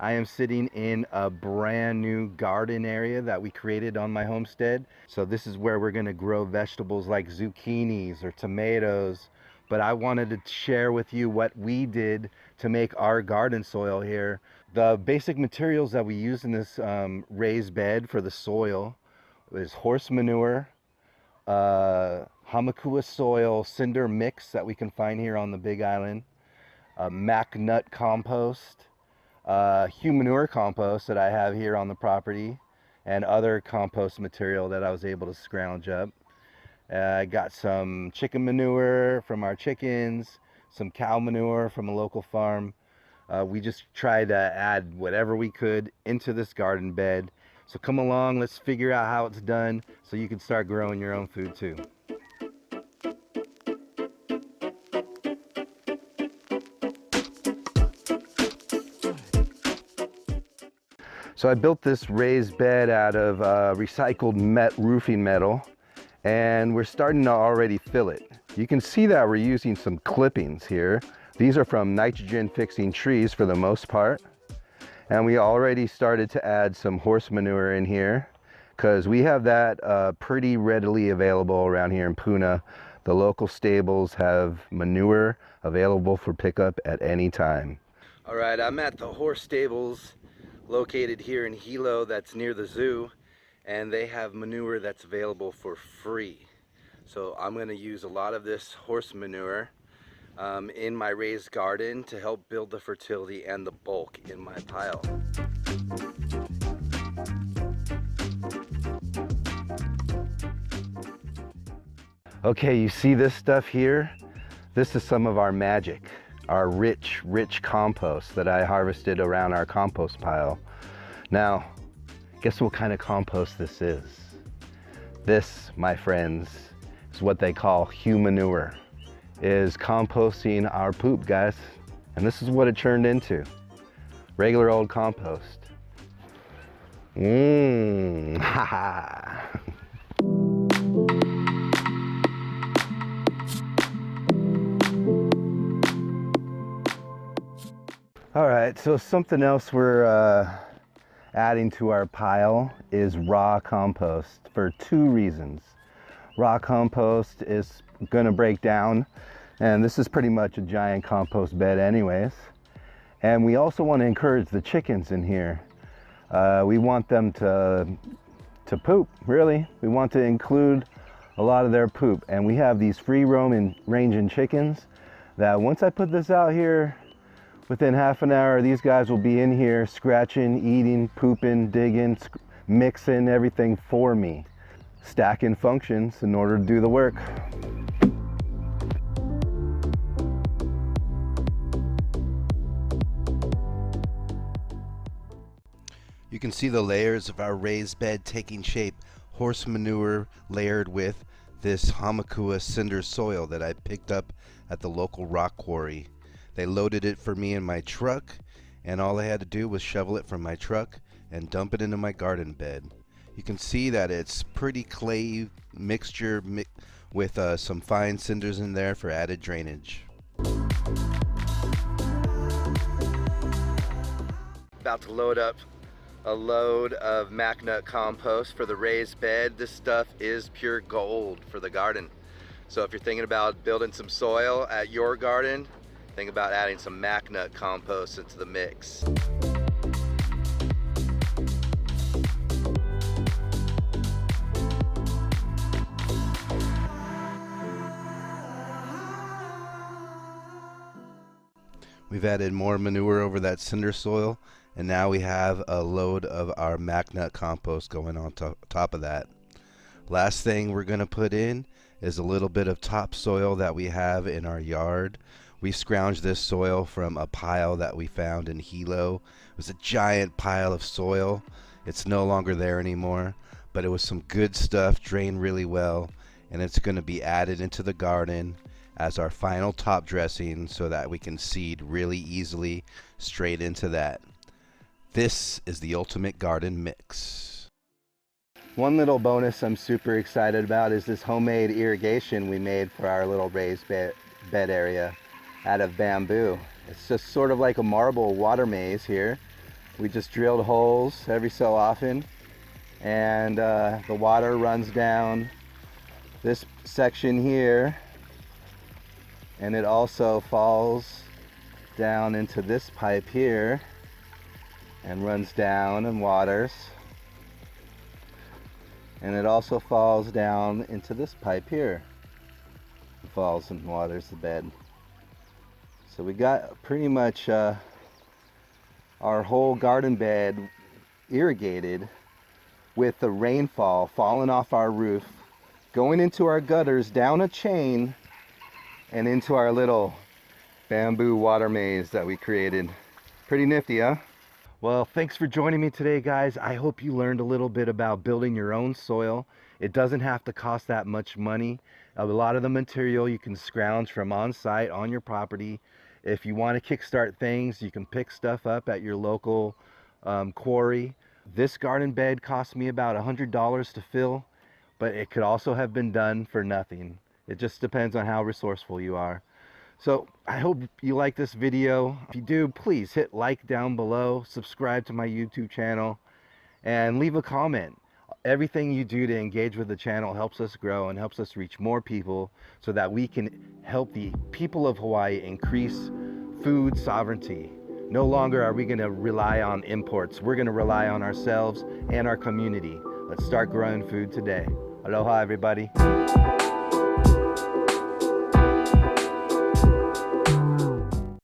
I am sitting in a brand new garden area that we created on my homestead. So this is where we're gonna grow vegetables like zucchinis or tomatoes. But I wanted to share with you what we did to make our garden soil here. The basic materials that we use in this raised bed for the soil is horse manure, Hamakua soil cinder mix that we can find here on the Big Island, mac nut compost, human manure compost that I have here on the property, and other compost material that I was able to scrounge up. I got some chicken manure from our chickens, some cow manure from a local farm. We just tried to add whatever we could into this garden bed. So come along, let's figure out how it's done so you can start growing your own food too. So I built this raised bed out of recycled roofing metal, and we're starting to already fill it. You can see that we're using some clippings here. These are from nitrogen fixing trees for the most part. And we already started to add some horse manure in here because we have that pretty readily available around here in Puna. The local stables have manure available for pickup at any time. All right, I'm at the horse stables located here in Hilo that's near the zoo, and they have manure that's available for free. So I'm going to use a lot of this horse manure in my raised garden to help build the fertility and the bulk in my pile. Okay, you see this stuff here? This is some of our magic, our rich compost that I harvested around our compost pile. Now, guess what kind of compost this is? This, my friends, is what they call human manure. Is composting our poop, guys. And this is what it turned into. Regular old compost. Haha. All right, so something else we're adding to our pile is raw compost for two reasons. Raw compost is gonna break down, and this is pretty much a giant compost bed anyways. And we also want to encourage the chickens in here. We want them to poop, really. We want to include a lot of their poop. And we have these free roaming ranging chickens that once I put this out here, within half an hour, these guys will be in here scratching, eating, pooping, digging, mixing everything for me. Stacking functions in order to do the work. You can see the layers of our raised bed taking shape. Horse manure layered with this Hamakua cinder soil that I picked up at the local rock quarry. They loaded it for me in my truck, and all I had to do was shovel it from my truck and dump it into my garden bed. You can see that it's pretty clay mixture with some fine cinders in there for added drainage. About to load up a load of mac nut compost for the raised bed. This stuff is pure gold for the garden. So if you're thinking about building some soil at your garden, think about adding some mac nut compost into the mix. We've added more manure over that cinder soil, and now we have a load of our mac nut compost going on top of that. Last thing we're going to put in is a little bit of topsoil that we have in our yard. We scrounged this soil from a pile that we found in Hilo. It was a giant pile of soil. It's no longer there anymore, but it was some good stuff, drained really well, and it's going to be added into the garden as our final top dressing so that we can seed really easily straight into that. This is the ultimate garden mix. One little bonus I'm super excited about is this homemade irrigation we made for our little raised bed area out of bamboo. It's just sort of like a marble water maze here. We just drilled holes every so often, and the water runs down this section here, and it also falls down into this pipe here and runs down and waters, and it also falls down into this pipe here, it falls and waters the bed. So we got pretty much our whole garden bed irrigated with the rainfall falling off our roof, going into our gutters, down a chain, and into our little bamboo water maze that we created. Pretty nifty, huh? Well, thanks for joining me today, guys. I hope you learned a little bit about building your own soil. It doesn't have to cost that much money. A lot of the material you can scrounge from on site on your property. If you want to kickstart things, you can pick stuff up at your local quarry. This garden bed cost me about $100 to fill, but it could also have been done for nothing. It just depends on how resourceful you are. So I hope you like this video. If you do, please hit like down below, subscribe to my YouTube channel, and leave a comment. Everything you do to engage with the channel helps us grow and helps us reach more people so that we can help the people of Hawaii increase food sovereignty. No longer are we going to rely on imports. We're going to rely on ourselves and our community. Let's start growing food today. Aloha, everybody.